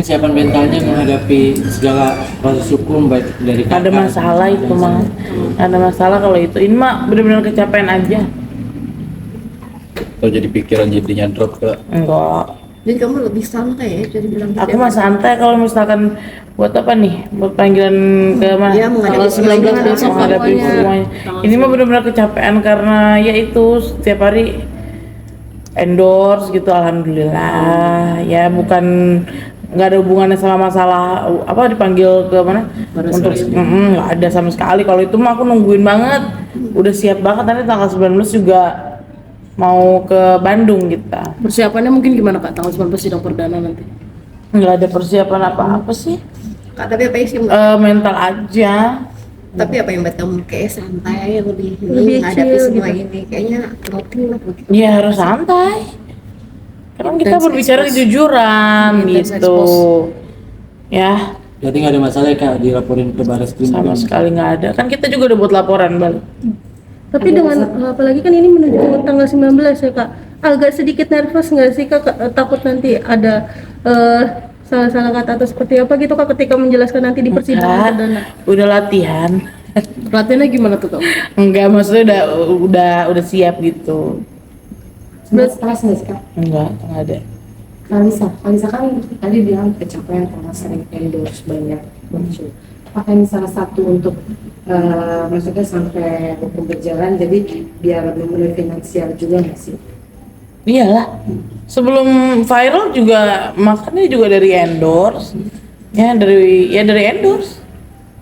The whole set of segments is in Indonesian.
kesiapan mentalnya menghadapi segala proses hukum baik dari Ada masalah itu mah, ada masalah kalau itu. Ini mah benar-benar kecapean aja. Atau jadi pikiran jadinya drop ke Enggak. Jadi kamu lebih santai ya, jadi bilang Aku mah santai kalau misalkan buat apa nih? Buat panggilan ke mana? Iya, menghadapi Tanggal 19 semuanya. menghadapi semuanya. Ini mah benar-benar kecapean karena ya itu setiap hari endorse gitu, alhamdulillah. Ya bukan nggak ada hubungannya sama masalah apa dipanggil ke mana untuk nggak ada sama sekali. Kalau itu mah aku nungguin banget, udah siap banget. Nanti tanggal 19 juga mau ke Bandung kita. Persiapannya mungkin gimana Kak, tanggal 19 sidang perdana nanti? Nggak ada persiapan apa-apa sih. Kak, tapi apa sih Mental aja. tapi apa yang buat kamu kayak santai lebih menghadapi chill semua gitu. ini kayaknya rutin lah begitu. Ya harus santai. Kan kita Intense berbicara expose. kejujuran Intense gitu. Ya, Berarti nggak ada masalah ya Kak dilaporin ke Baris Krim? sama sekali nggak ada. Kan kita juga udah buat laporan balik. Tapi dengan apalagi kan ini menuju tanggal 19 ya Kak, agak sedikit nervous nggak sih Kak, takut nanti ada salah-salah kata atau seperti apa gitu Kak ketika menjelaskan nanti di persidangan Enggak, perdana? udah latihan. Latihannya gimana tuh Kak? Enggak, maksudnya udah siap gitu. Stres nggak sih Kak? Enggak ada. Kalisa kan tadi bilang kecapean karena sering endorse banyak muncul. Apakah ini salah satu untuk maksudnya sampai hukum berjalan jadi biar memenuhi finansial juga nggak sih? Iyalah. Sebelum viral juga makannya juga dari endorse. Ya dari endorse.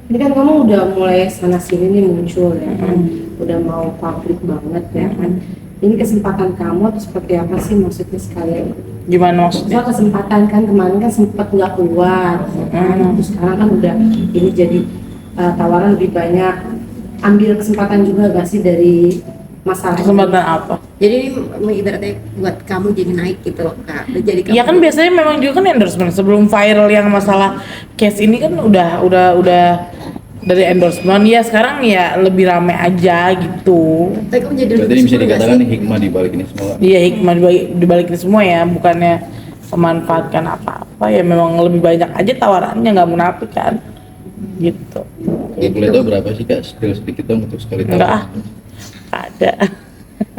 Ini kan kamu udah mulai sana sini nih muncul ya kan, udah mau publik banget ya kan. Ini kesempatan kamu atau seperti apa sih maksudnya sekalian? Gimana maksudnya? Soal kesempatan kan kemarin kan sempat nggak keluar, ya kan? Terus sekarang kan udah ini jadi tawaran lebih banyak. Ambil kesempatan juga gak sih dari masalah Kesempatan apa? Jadi ibaratnya buat kamu jadi naik gitu loh Kak. Jadi kamu Ya kan biasanya memang juga kan endorsement sebelum viral yang masalah case ini kan udah dari endorsement ya sekarang ya lebih rame aja gitu. Tapi kamu jadi berarti ini bisa bersyukur nggak dikatakan sih? hikmah di balik ini semua. Iya hikmah dibalik ini semua ya bukannya memanfaatkan apa-apa ya memang lebih banyak aja tawarannya nggak munafik kan gitu. Kalau boleh tahu berapa sih Kak? Sedikit dong untuk sekali tahu. Enggak ada.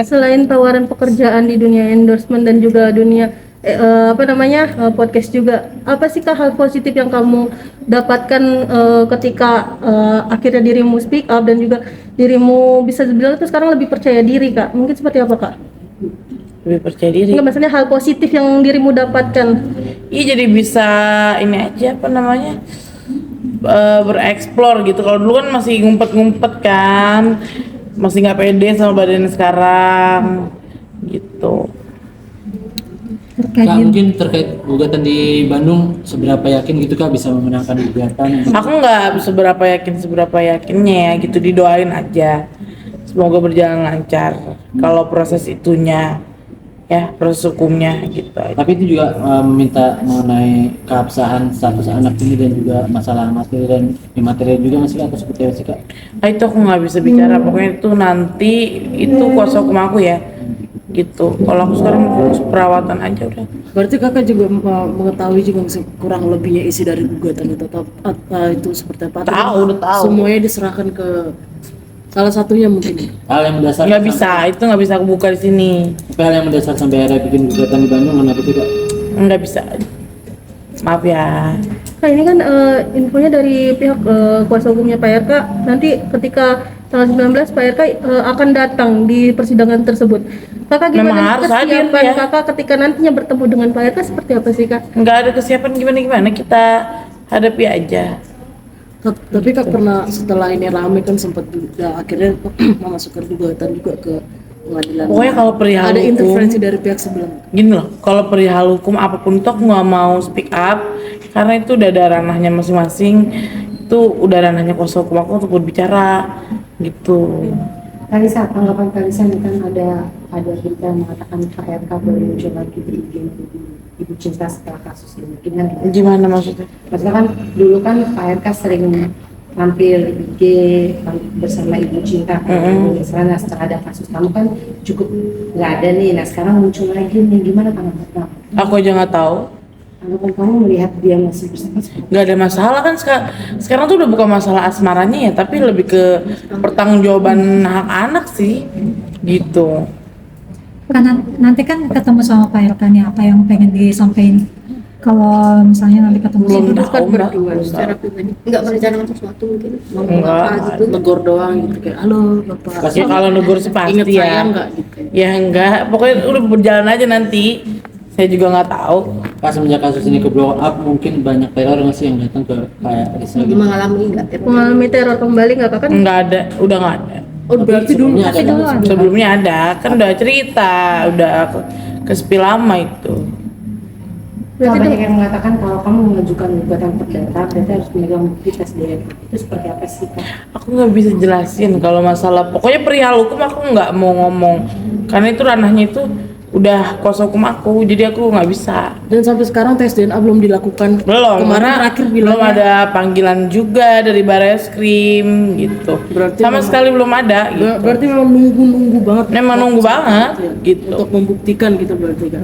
Selain tawaran pekerjaan di dunia endorsement dan juga dunia podcast juga, apa sih Kak hal positif yang kamu dapatkan ketika akhirnya dirimu speak up dan juga dirimu bisa dibilang itu sekarang lebih percaya diri Kak? Mungkin seperti apa Kak? Lebih percaya diri. Enggak, maksudnya hal positif yang dirimu dapatkan. Iya jadi bisa ini aja apa namanya bereksplor gitu. Kalau dulu kan masih ngumpet-ngumpet kan, masih nggak pede sama badannya sekarang gitu. Kak mungkin terkait gugatan di Bandung seberapa yakin gitu Kak bisa memenangkan gugatan? Aku nggak seberapa yakinnya ya gitu, didoain aja semoga berjalan lancar kalau proses itunya ya, proses hukumnya gitu aja. Tapi itu juga meminta mengenai keabsahan status anak ini dan juga masalah materi dan imaterial juga masih Kak, atau seperti apa sih Kak? Itu aku nggak bisa bicara, pokoknya itu nanti itu kuasa hukum aku ya gitu. Kalau aku sekarang fokus perawatan aja udah. Berarti Kakak juga mengetahui juga kurang lebihnya isi dari gugatan itu atau itu seperti apa? Tahu, udah tahu. Semuanya diserahkan ke salah satunya mungkin. Hal yang mendasar Nggak bisa, itu nggak bisa aku buka di sini. Tapi hal yang mendasar sampai akhirnya bikin gugatan di Bandung kenapa sih Kak? Nggak bisa. Maaf ya. Nah ini kan infonya dari pihak kuasa hukumnya Pak RK, nanti ketika tanggal 19 Pak RK akan datang di persidangan tersebut. Kakak Memang gimana harus hadir kesiapan ya. Kakak ketika nantinya bertemu dengan Pak RK seperti apa sih Kak? Nggak ada kesiapan gimana kita hadapi aja. Tapi Kak pernah setelah ini rame kan sempat juga akhirnya memasukkan gugatan juga ke pengadilan. Pokoknya kalau perihal ada hukum, intervensi dari pihak sebelah. gini loh, kalau perihal hukum apapun tuh aku nggak mau speak up karena itu udah ada ranahnya masing-masing, itu udah ranahnya kuasa hukum aku untuk berbicara gitu. Kalisa, tanggapan Kalisa ini kan ada berita yang mengatakan Pak RK boleh muncul lagi di IG Ibu Cinta setelah kasus ini. Gimana maksudnya? Maksudnya kan dulu kan Pak RK sering tampil di IG bersama Ibu Cinta kan. Misalnya setelah ada kasus kamu kan cukup nggak ada nih. Nah sekarang muncul lagi nih, gimana tanggapan kamu? Aku aja nggak tahu. tanggapan kamu melihat dia masih bersama seperti Nggak ada masalah kan sekarang tuh udah bukan masalah asmaranya ya, tapi lebih ke pertanggungjawaban hak anak sih gitu. Karena nanti kan ketemu sama Pak Irfan ya, apa yang pengen disampaikan kalau misalnya nanti ketemu Belum sama tahu Mbak. secara pribadi nggak merencanakan sesuatu mungkin mau Enggak. apa gitu. negor doang gitu kayak halo bapak Pasti Ya kalau negur sih pasti inget saya ya. nggak gitu. Ya enggak, pokoknya udah berjalan aja nanti. Saya juga nggak tahu. pas semenjak kasus ini ke blow up mungkin banyak teror nggak sih yang datang ke kayak Risa gitu. mengalami nggak terus Mengalami teror kembali nggak kak kan? Nggak ada, udah nggak ada. Oh berarti dulu Sebelumnya ada kan? Sebelumnya ada, kan udah cerita, udah ke sepi lama itu. Nah, banyak yang mengatakan kalau kamu mengajukan gugatan perdata berarti harus memegang bukti tes DNA. Itu seperti apa sih Kak? Aku nggak bisa jelasin kalau masalah, pokoknya perihal hukum aku nggak mau ngomong, karena itu ranahnya itu udah kuasa hukum aku, jadi aku nggak bisa. dan sampai sekarang tes DNA belum dilakukan. Belum, Kemarin karena terakhir belum bilangnya ada panggilan juga dari Bareskrim gitu. Berarti Sama memang- sekali belum ada gitu. berarti memang nunggu banget. Memang nunggu banget gitu. Untuk membuktikan gitu berarti kan.